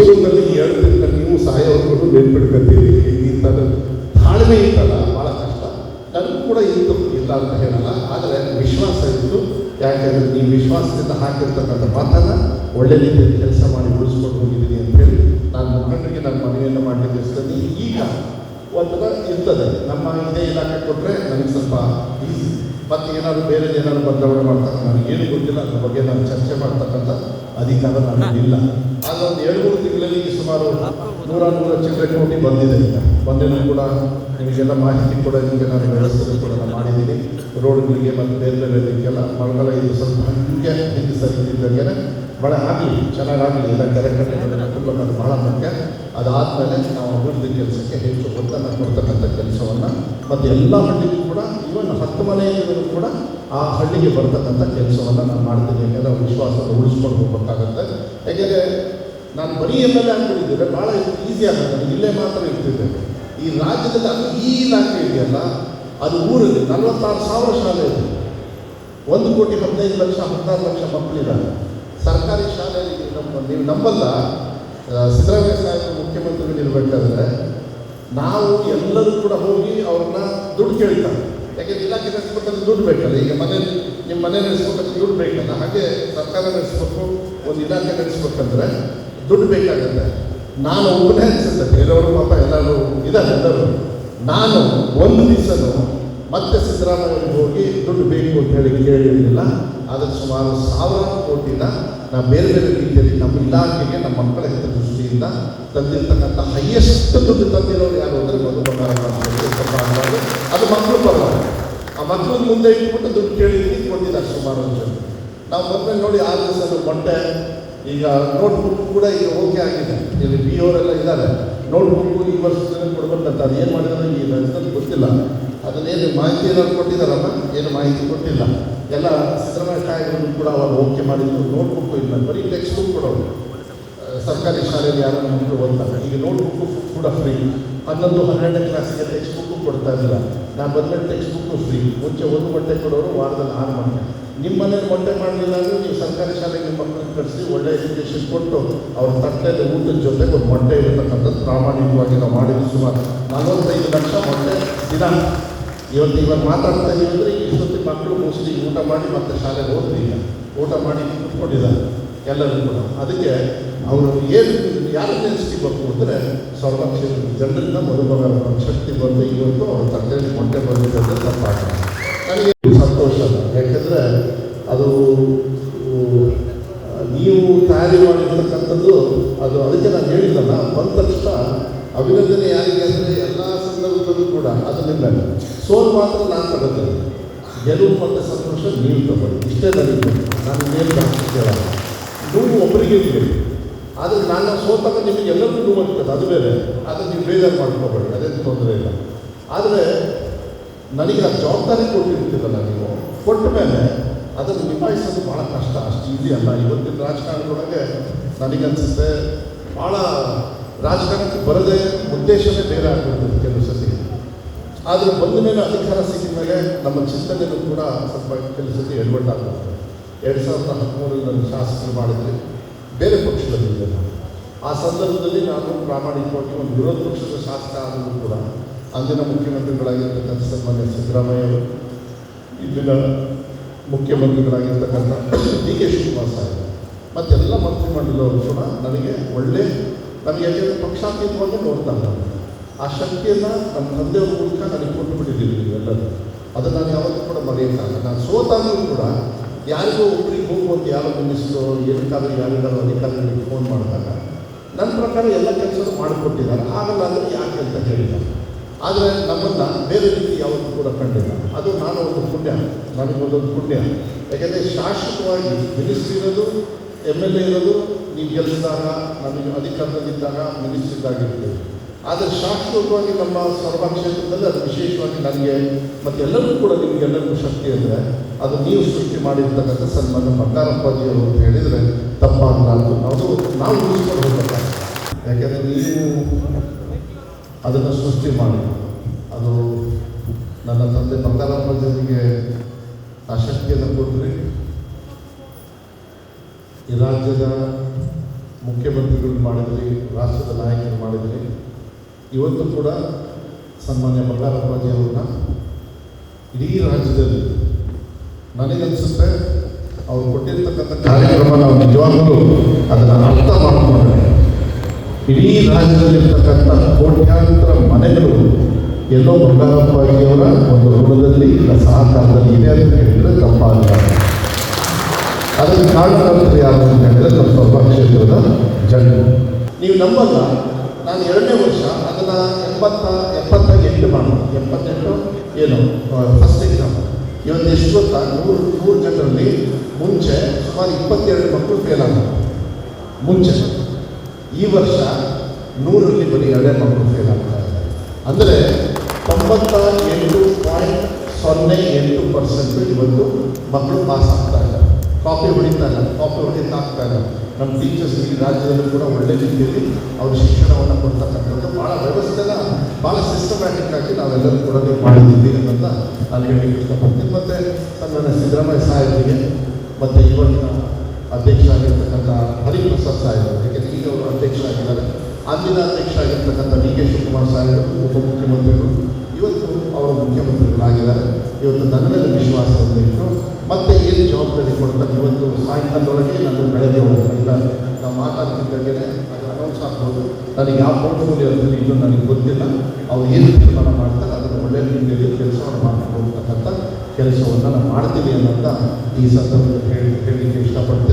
ಜೀವನದಲ್ಲಿ 2 ದಿನ ನೀವು ಸಾಯೋವರೆಗೂ ನೆನ್ಪಿಡ್ಕೊತೀರಿ. ಈ ಥರ ತಾಳ್ಮೆ ಇತ್ತಲ್ಲ ಭಾಳ ಕಷ್ಟ. ನನಗೂ ಕೂಡ ಇತ್ತು, ಇಲ್ಲ ಅಂತ ಹೇಳಲ್ಲ. ಆದರೆ ವಿಶ್ವಾಸ ಇತ್ತು. ಯಾಕೆಂದರೆ ನೀವು ವಿಶ್ವಾಸದಿಂದ ಹಾಕಿರ್ತಕ್ಕಂಥ ಮಾತನ್ನು ಒಳ್ಳೆ ರೀತಿಯಲ್ಲಿ ಕೆಲಸ ಮಾಡಿ ಉಳಿಸ್ಕೊಂಡು ಹೋಗಿದ್ದೀನಿ ಅಂತೇಳಿ ನಾನು ಮುಖಂಡರಿಗೆ ನಾನು ಮನವಿಯನ್ನು ಮಾಡಲಿಕ್ಕೆ ಇರ್ತದೆ. ಈಗ ಒಂಥರ ಇರ್ತದೆ, ನಮ್ಮ ಇದೇ ಇಲಾಖೆ ಕೊಟ್ಟರೆ ನನಗೆ ಸ್ವಲ್ಪ ಈಸಿ. ಮತ್ತು ಏನಾದರೂ ಬೇರೆ ಏನಾದರೂ ಬದಲಾವಣೆ ಮಾಡ್ತಾರೆ ನನಗೇನು ಗೊತ್ತಿಲ್ಲ, ಅದ್ರ ಬಗ್ಗೆ ನಾನು ಚರ್ಚೆ ಮಾಡ್ತಕ್ಕಂಥ ಅಧಿಕಾರ ನನಗಿಲ್ಲ. ಆದರೆ ಒಂದು 2-3 ತಿಂಗಳಲ್ಲಿ ಸುಮಾರು 100 ಚಿಲ್ಲರೆ ಕೋಟಿ ಬಂದಿದೆ. ಈಗ ಬಂದೇನೂ ಕೂಡ ನಿಮಗೆಲ್ಲ ಮಾಹಿತಿ ಕೂಡ ನಿಮಗೆ ನಾನು ವ್ಯವಸ್ಥೆ ಕೂಡ ನಾನು ಮಾಡಿದ್ದೀನಿ. ರೋಡ್ಗಳಿಗೆ ಮತ್ತು ಬೇರೆ ಬೇರೆ ರೀತಿಯೆಲ್ಲ ಮಳೆಗಾಲ ಇದು ಸ್ವಲ್ಪ ಹಂಗೆ ಹಿಂದೆ ಸರಿದಿದ್ದಾಗೆ ಮಳೆ ಆಗಲಿ, ಚೆನ್ನಾಗಾಗಲಿ, ಎಲ್ಲ ಕೆರೆಕಟ್ಟೆಗಳನ್ನು ತುಂಬಬೇಕು, ಬಹಳ ಮುಖ್ಯ. ಅದಾದಮೇಲೆ ನಾವು ಅಭಿವೃದ್ಧಿ ಕೆಲಸಕ್ಕೆ ಹೆಚ್ಚು ಒತ್ತನ್ನು ಕೊಡ್ತಕ್ಕಂಥ ಕೆಲಸವನ್ನು ಮತ್ತು ಎಲ್ಲ ಹಳ್ಳಿಗೂ ಕೂಡ ಇವನ್ 10 ಮನೆಯಲ್ಲಿದ್ದರೂ ಕೂಡ ಆ ಹಳ್ಳಿಗೆ ಬರ್ತಕ್ಕಂಥ ಕೆಲಸವನ್ನು ನಾನು ಮಾಡ್ತೀನಿ. ಯಾಕೆಂದರೆ ವಿಶ್ವಾಸವನ್ನು ಉಳಿಸ್ಕೊಂಡು ಹೋಗಬೇಕಾಗತ್ತೆ. ಯಾಕೆಂದರೆ ನಾನು ಬರೀ MLA ಆಗ್ಬಿಟ್ಟಿದ್ದರೆ ಭಾಳ ಈಸಿ ಆಗುತ್ತೆ. ನನಗೆ ಇಲ್ಲೇ ಮಾತ್ರ ಇರ್ತಿದ್ದೆ. ಈ ರಾಜ್ಯದಲ್ಲಿ ಅದು ಈ ಇಲಾಖೆ ಇದೆಯಲ್ಲ, ಅದು ಊರಲ್ಲಿ 46,000 ಶಾಲೆ ಇದೆ. 1,15,00,000 16 ಲಕ್ಷ ಮಕ್ಕಳಿದ್ದಾರೆ ಸರ್ಕಾರಿ ಶಾಲೆಯಲ್ಲಿ. ನೀವು ನಂಬಲ್ಲ, ಸಿದ್ದರಾಮಯ್ಯ ಸಾಹೇಬರು ಮುಖ್ಯಮಂತ್ರಿಗಳು ಇರಬೇಕಾದ್ರೆ ನಾವು ಎಲ್ಲರೂ ಕೂಡ ಹೋಗಿ ಅವ್ರನ್ನ ದುಡ್ಡು ಕೇಳ್ತಾರೆ. ಯಾಕೆಂದರೆ ಇಲಾಖೆ ನಡೆಸ್ಬೇಕಂದ್ರೆ ದುಡ್ಡು ಬೇಕಲ್ಲ. ಈಗ ನಿಮ್ಮ ಮನೆ ನಡೆಸ್ಬೇಕಂದ್ರೆ ದುಡ್ಡು ಬೇಕಲ್ಲ. ಹಾಗೆ ಸರ್ಕಾರ ನಡೆಸ್ಬೇಕು, ಒಂದು ಇಲಾಖೆ ನಡೆಸ್ಬೇಕಂದ್ರೆ ದುಡ್ಡು ಬೇಕಾಗುತ್ತೆ. ನಾನು ಒಬ್ಬನೇ ಅನಿಸುತ್ತೆ, ಬೇರೆಯವರು ಪಾಪ ಎಲ್ಲರೂ ಇದ್ದಾರೆ ಎಲ್ಲರೂ. ನಾನು ಒಂದು ದಿವಸನೂ ಮತ್ತೆ ಸಿದ್ದರಾಮಯ್ಯ ಹೋಗಿ ದುಡ್ಡು ಬೇಕು ಅಂತ ಹೇಳಿ ಕೇಳಿರಲಿಲ್ಲ. ಆದರೆ ಸುಮಾರು 1,000 ಕೋಟಿನ ನಾವು ಬೇರೆ ಬೇರೆ ರೀತಿಯಲ್ಲಿ ನಮ್ಮ ಇಲಾಖೆಗೆ ನಮ್ಮ ಮಕ್ಕಳ ಹಿತದೃಷ್ಟಿಯಿಂದ ತಂದಿರ್ತಕ್ಕಂಥ ಹೈಯೆಸ್ಟ್ ದುಡ್ಡು ತಂದಿರೋರು ಯಾರು ಅಂದರೆ ಮಧು. ಅದು ಮಕ್ಕಳು ಪರವಾಗಿ ಆ ಮಕ್ಕಳ ಮುಂದೆ ಇಟ್ಬಿಟ್ಟು ದುಡ್ಡು ಕೇಳಿದ್ದೀನಿ, ಕೊಟ್ಟಿದ್ದಾರೆ ಸುಮಾರು ಜನ. ನಾವು ಮೊದಲೇ ನೋಡಿ 6 ದಿವಸ ಮೊಟ್ಟೆ, ಈಗ ನೋಟ್ಬುಕ್ ಕೂಡ ಈಗ ಓಕೆ ಆಗಿದೆ. ಇಲ್ಲಿ BO ಅವರೆಲ್ಲ ಇದ್ದಾರೆ. ನೋಟ್ಬುಕ್ಕು ಈ ವರ್ಷದಲ್ಲಿ ಕೊಡ್ಬೇಕಂತ ಅದು ಏನು ಮಾಡಿದ್ರೆ ಈ ರಜದಲ್ಲಿ ಗೊತ್ತಿಲ್ಲ. ಅದನ್ನೇನು ಮಾಹಿತಿ ಏನಾದ್ರು ಕೊಟ್ಟಿದ್ದಾರಲ್ಲ, ಏನು ಮಾಹಿತಿ ಕೊಟ್ಟಿಲ್ಲ. ಎಲ್ಲ ಸಿದ್ದರಾಮಯ್ಯ ಕಾಯ್ಗಳನ್ನು ಕೂಡ ಅವರು ಓಕೆ ಮಾಡಿದ್ರು. ನೋಟ್ಬುಕ್ಕು ಇಲ್ಲ, ಬರೀ ಟೆಕ್ಸ್ಟ್ ಬುಕ್ ಕೊಡೋರು. ಸರ್ಕಾರಿ ಶಾಲೆಯಲ್ಲಿ ಯಾರು ಮಕ್ಕಳು ಓದ್ತಾರೆ. ಈಗ ನೋಟ್ಬುಕ್ಕು ಕೂಡ ಫ್ರೀ. 11, 12ನೇ ಕ್ಲಾಸಿಗೆ ಟೆಕ್ಸ್ಟ್ ಬುಕ್ಕು ಕೊಡ್ತಾ ಇದ್ದಿಲ್ಲ. ನಾನು ಬಂದಮೇಲೆ ಟೆಕ್ಸ್ಟ್ ಬುಕ್ಕು ಫ್ರೀ. ಮುಂಚೆ 1 ಮೊಟ್ಟೆ ಕೊಡೋರು, ವಾರದಲ್ಲಿ 6 ಮೊಟ್ಟೆ. ನಿಮ್ಮ ಮನೇಲಿ ಮೊಟ್ಟೆ ಮಾಡಲಿಲ್ಲ ಅಂದರೆ ನೀವು ಸರ್ಕಾರಿ ಶಾಲೆಗೆ ನಿಮ್ಮ ಮಕ್ಕಳನ್ನ ಕಳಿಸಿ ಒಳ್ಳೆ ಎಜುಕೇಷನ್ ಕೊಟ್ಟು ಅವ್ರ ತಟ್ಟೆಯಲ್ಲಿ ಊಟದ ಜೊತೆಗೆ ಒಂದು ಮೊಟ್ಟೆ ಇರತಕ್ಕಂಥದ್ದು ಪ್ರಾಮಾಣಿಕವಾಗಿ ನಾವು ಮಾಡಿದ್ವಿ. ಸುಮಾರು 45 ಲಕ್ಷ ಮೊಟ್ಟೆ ದಿನ. ಇವಾಗ ಮಾತಾಡ್ತಾ ಇದ್ದೀವಿ ಅಂದರೆ ಇಷ್ಟೊತ್ತಿಗೆ ಮಕ್ಕಳು ಮೋಸ್ಟ್ಲಿ ಊಟ ಮಾಡಿ ಮತ್ತೆ ಶಾಲೆಗೆ ಹೋದ್ರಿ. ಈಗ ಊಟ ಮಾಡಿ ಕೂತ್ಕೊಂಡಿದ್ದಾರೆ ಎಲ್ಲರೂ ಕೂಡ. ಅದಕ್ಕೆ ಅವರು ಏನು ಯಾರು ನೆನೆಸ್ತಿಬೇಕು ಅಂದರೆ ಸರ್ವಕ್ಷ ಜನರಿಂದ ಮಧುಮಗನ ಶಕ್ತಿ ಬಂದು ಇವತ್ತು ಅವ್ರ ತಟ್ಟೆಯಲ್ಲಿ ಮೊಟ್ಟೆ ಬಂದಿದೆ ಅಂದರೆ ತಪ್ಪಾಗ್ತದೆ. ನನಗೆ ಸಂತೋಷ. ಯಾಕೆಂದರೆ ಅದು ನೀವು ತಯಾರಿ ಮಾಡಿರ್ತಕ್ಕಂಥದ್ದು ಅದು. ಅದಕ್ಕೆ ನಾನು ಹೇಳಿದ್ದಲ್ಲ, ಬಂದ ತಕ್ಷಣ ಅಭಿನಂದನೆ ಯಾರಿಗೆ ಅಂದರೆ ಎಲ್ಲ ಸಂದರ್ಭದಲ್ಲೂ ಕೂಡ ಅದನ್ನಿಲ್ಲ. ಸೋಲು ಮಾತ್ರ ನಾನು ತಗೋತೇನೆ, ಗೆಲುವು ಮತ್ತು ಸಂತೋಷ ನೀವು ತಗೊಳ್ಳಿ. ಇಷ್ಟೇ ನನಗೆ. ನಾನು ಏನು ಜಾಸ್ತಿ ಕೇಳಲ್ಲ. ನೋವು ಒಬ್ಬರಿಗೆ ಇರಬೇಕು. ಆದರೆ ನಾನು ಸೋತಾಗ ನಿಮಗೆ ಎಲ್ಲರಿಗೂ ನೋವು ಆಗ್ತದೆ, ಅದು ಬೇರೆ. ಆದರೆ ನೀವು ಬೇಜಾರು ಮಾಡ್ಕೋಬೇಡಿ, ಅದೇನು ತೊಂದರೆ ಇಲ್ಲ. ಆದರೆ ನನಗೆ ಆ ಜವಾಬ್ದಾರಿ ಕೊಟ್ಟಿರ್ತೀರಲ್ಲ ನೀವು, ಕೊಟ್ಟ ಮೇಲೆ ಅದನ್ನು ನಿಭಾಯಿಸೋದು ಭಾಳ ಕಷ್ಟ. ಅಷ್ಟು ಈಸಿ ಅಲ್ಲ. ಇವತ್ತಿನ ರಾಜಕಾರಣದೊಳಗೆ ನನಗನ್ಸುತ್ತೆ ಭಾಳ ರಾಜಕಾರಣಕ್ಕೆ ಬರದೇ ಉದ್ದೇಶವೇ ಬೇರೆ ಆಗಿರ್ತದೆ ಕೆಲವು ಸತಿ. ಆದರೆ ಬಂದ ಮೇಲೆ ಅಧಿಕಾರ ಸಿಕ್ಕಿದ ಮೇಲೆ ನಮ್ಮ ಚಿಂತನೆಯೂ ಕೂಡ ಸ್ವಲ್ಪ ಕೆಲವು ಸತಿ ಎಡವಟ್ಟಾಗುತ್ತೆ. 2013 ನಾನು ಶಾಸಕರು ಮಾಡಿದ್ವಿ, ಬೇರೆ ಪಕ್ಷದಲ್ಲಿದ್ದೆ ನಾನು. ಆ ಸಂದರ್ಭದಲ್ಲಿ ನಾನು ಪ್ರಾಮಾಣಿಕವಾಗಿ ಒಂದು ವಿರೋಧ ಪಕ್ಷದ ಶಾಸಕ ಆದರೂ ಕೂಡ ಅಂದಿನ ಮುಖ್ಯಮಂತ್ರಿಗಳಾಗಿರ್ತಕ್ಕಂಥ ಸನ್ಮಾನ್ಯ ಸಿದ್ದರಾಮಯ್ಯ ಅವರು, ಇಲ್ಲಿನ ಮುಖ್ಯಮಂತ್ರಿಗಳಾಗಿರ್ತಕ್ಕಂಥ DK ಶಿವಕುಮಾರ್ ಸಾಹೇಬ್ ಮತ್ತೆಲ್ಲ ಮಂತ್ರಿಮಂಡಲವರು ಕೂಡ ನನಗೆ ನಮಗೆ ಯಾಕೆಂದರೆ ಪಕ್ಷಾತೀತವಾಗಿ ನೋಡ್ತಾರೆ. ಆ ಶಕ್ತಿಯನ್ನು ನಮ್ಮ ತಂದೆಯವ್ರ ಮೂಲಕ ನನಗೆ ಕೊಟ್ಟು ಬಿಟ್ಟಿದ್ದೀವಿ ನೀವೆಲ್ಲರೂ. ಅದನ್ನು ನಾನು ಯಾವತ್ತೂ ಕೂಡ ಮರೆಯೋಕ್ಕಾಗಲ್ಲ. ನಾನು ಸೋತಾಗಲೂ ಕೂಡ ಯಾರಿಗೋ ಒಬ್ಬರಿಗೆ ಹೋಗುವಂತ ಯಾರೋ ಮಿನಿಸ್ಟ್ರು ಏನಕ್ಕಾದರೂ ಯಾರಿಗಾದ್ರು ಅಧಿಕಾರಿಗಳಿಗೆ ಫೋನ್ ಮಾಡಿದಾಗ ನನ್ನ ಪ್ರಕಾರ ಎಲ್ಲ ಕೆಲಸನೂ ಮಾಡಿಕೊಟ್ಟಿದ್ದಾರೆ. ಆಗಲ್ಲ ಅಂದರೆ ಯಾಕೆ ಅಂತ ಹೇಳಿಲ್ಲ. ಆದರೆ ನಮ್ಮನ್ನು ಬೇರೆ ರೀತಿ ಯಾವತ್ತೂ ಕೂಡ ಕಂಡಿಲ್ಲ. ಅದು ನಾನು ಒಂದು ಪುಣ್ಯ, ನನಗೊಂದೊಂದು ಪುಣ್ಯ. ಯಾಕೆಂದರೆ ಶಾಶ್ವತವಾಗಿ ಮಿನಿಸ್ಟ್ರಿ ಇರೋದು, MLA ಇರೋದು ನೀವು ಗೆಲ್ಲಿಸಿದಾಗ, ನಮಗೆ ಅಧಿಕಾರದಲ್ಲಿದ್ದಾಗ ಮಿನಿಸ್ಟ್ರಿ ಇದ್ದಾಗಿರ್ತೀವಿ. ಆದರೆ ಶಾಶ್ವತವಾಗಿ ನಮ್ಮ ಸರ್ವ ಕ್ಷೇತ್ರದಲ್ಲಿ ಅದು ವಿಶೇಷವಾಗಿ ನನಗೆ ಮತ್ತು ಎಲ್ಲರಿಗೂ ಕೂಡ ನಿಮಗೆಲ್ಲರಿಗೂ ಶಕ್ತಿ ಅಂದರೆ ಅದು ನೀವು ಸೃಷ್ಟಿ ಮಾಡಿರ್ತಕ್ಕಂಥ ಸನ್ಮಾನ್ಯ ಬಂಗಾರಪ್ಪಾಜಿಯವರು ಅಂತ ಹೇಳಿದರೆ ತಪ್ಪಾಗಲಾರ್ದು. ನಾವು ಉಳಿಸ್ಕೊಂಡು ಹೋಗ್ಬೇಕಾಗ್ತದೆ. ಯಾಕೆಂದರೆ ನೀವು ಅದನ್ನು ಸೃಷ್ಟಿ ಮಾಡಿ, ಅದು ನನ್ನ ತಂದೆ ಬಂಗಾರಪ್ಪಾಜಿಯವರಿಗೆ ಆ ಶಕ್ತಿಯನ್ನು ಕೊಟ್ಟರೆ ಈ ರಾಜ್ಯದ ಮುಖ್ಯಮಂತ್ರಿಗಳು ಮಾಡಿದ್ರಿ, ರಾಷ್ಟ್ರದ ನಾಯಕರು ಮಾಡಿದ್ರಿ. ಇವತ್ತು ಕೂಡ ಸನ್ಮಾನ್ಯ ಬಂಗಾರಪ್ಪಾಜಿ ಅವ್ರನ್ನ ಇಡೀ ರಾಜ್ಯದಲ್ಲಿ ನನಗನ್ಸುತ್ತೆ ಅವ್ರು ಕೊಟ್ಟಿರ್ತಕ್ಕಂಥ ಕಾರ್ಯಕ್ರಮ ನಾವು ನಿಜವಾಗಲೂ ಅದನ್ನು ಅರ್ಥ ಮಾಡಿಕೊಂಡ್ರೆ ಇಡೀ ರಾಜ್ಯದಲ್ಲಿರ್ತಕ್ಕಂಥ ಕೋಟ್ಯಾಂತರ ಮನೆಗಳು ಎಲ್ಲೋ ಬಂಗಾರಪ್ಪಾಜಿಯವರ ಒಂದು ಋಣದಲ್ಲಿ ಸಹಕಾರದಲ್ಲಿ ಇದೆ ಅಂತ ಹೇಳಿದರೆ ತಪ್ಪಾಗಲ್ಲ. ಅದಕ್ಕೆ ಕಾರಣಕರ್ತರು ಯಾರು ಅಂತ ಹೇಳಿದ್ರೆ ನಮ್ಮ ಸಭಾ ಕ್ಷೇತ್ರದ ಜನರು. ನೀವು ನಂಬಲ್ಲ, ನಾನು 2ನೇ ವರ್ಷ ಅದನ್ನು 78 ಮಾಡೋದು, 78 ಏನು ಫಸ್ಟ್ ಎಕ್ಸಾಮ್. ಇವತ್ತು ಎಷ್ಟು ಗೊತ್ತಾ, 100 ಜನರಲ್ಲಿ ಮುಂಚೆ ಸುಮಾರು 22 ಮಕ್ಕಳು ಫೇಲ್ ಆಗ ಮುಂಚೆ. ಈ ವರ್ಷ 100ರಲ್ಲಿ ಬರೀ 2 ಮಕ್ಕಳು ಫೇಲ್ ಆಗ್ತಾ ಇದ್ದಾರೆ. ಅಂದರೆ 98.08% ಇವತ್ತು ಮಕ್ಕಳು ಪಾಸ್ ಆಗ್ತಾ ಇದ್ದಾರೆ. ಕಾಪಿ ಹೊಡಿತಾ ಇಲ್ಲ, ಕಾಪಿ ಹೊಡಿತಾಗ್ತಾ ಇಲ್ಲ. ನಮ್ಮ ಟೀಚರ್ಸ್ ಈ ರಾಜ್ಯದಲ್ಲೂ ಕೂಡ ಒಳ್ಳೆ ರೀತಿಯಲ್ಲಿ ಅವ್ರ ಶಿಕ್ಷಣವನ್ನು ಕೊಡ್ತಕ್ಕಂಥದ್ದು ಭಾಳ ವ್ಯವಸ್ಥೆನ ಭಾಳ ಸಿಸ್ಟಮ್ಯಾಟಿಕ್ ಆಗಿ ನಾವೆಲ್ಲರೂ ಕೂಡ ಮಾಡಿದ್ದೀವಿ ಅಂತ ನಾನು ಹೇಳಲಿಕ್ಕೆ ಇಷ್ಟಪಡ್ತೀನಿ. ಮತ್ತು ಸನ್ಮಾನ್ಯ ಸಿದ್ದರಾಮಯ್ಯ ಸಾಹೇಬರಿಗೆ ಮತ್ತು ಇವತ್ತಿನ ಅಧ್ಯಕ್ಷ ಆಗಿರ್ತಕ್ಕಂಥ ಹರಿಪ್ರಸಾದ್ ಸಾಹೇಬರು, ಏಕೆಂದರೆ ಈಗ ಅವರು ಅಧ್ಯಕ್ಷರಾಗಿದ್ದಾರೆ, ಅಂದಿನ ಅಧ್ಯಕ್ಷ ಆಗಿರ್ತಕ್ಕಂಥ ಡಿ ಕೆ ಶಿವಕುಮಾರ್ ಸಾಹೇಬರು ಉಪಮುಖ್ಯಮಂತ್ರಿಗಳು, ಇವತ್ತು ಅವರು ಮುಖ್ಯಮಂತ್ರಿಗಳಾಗಿದ್ದಾರೆ. ಇವತ್ತು ನನ್ನ ಮೇಲೆ ವಿಶ್ವಾಸವನ್ನು ಇಟ್ಟು ಮತ್ತೆ ಏನು ಜವಾಬ್ದಾರಿ ಕೊಡ್ತಾರೆ. ಇವತ್ತು ಸಾಯಂಕಾಲದೊಳಗೆ ನಾನು ಬೆಳಗ್ಗೆಯೊಳಗೆ ಇಲ್ಲ ನಾವು ಮಾತಾಡ್ತಿದ್ದಾಗೆ ಅದು ಅನೌನ್ಸ್ ಆಗ್ಬೋದು. ನನಗೆ ಯಾವ ಪೋರ್ಟ್ಫೋಲಿಯೋ ಇರ್ತದೆ ಇನ್ನೂ ನನಗೆ ಗೊತ್ತಿಲ್ಲ. ಅವ್ರು ಏನು ತೀರ್ಮಾನ ಮಾಡ್ತಾರೆ ಅದನ್ನು ಒಳ್ಳೆಯ ರೀತಿಯಲ್ಲಿ ಕೆಲಸವನ್ನು ಮಾಡ್ಕೊಂಡು ಹೋಗ್ತಕ್ಕಂಥ ಕೆಲಸವನ್ನು ನಾನು ಮಾಡ್ತೀನಿ ಅನ್ನೋದನ್ನ ಈ ಸಂದರ್ಭದಲ್ಲಿ ಹೇಳಲಿಕ್ಕೆ ಇಷ್ಟಪಡ್ತೀನಿ.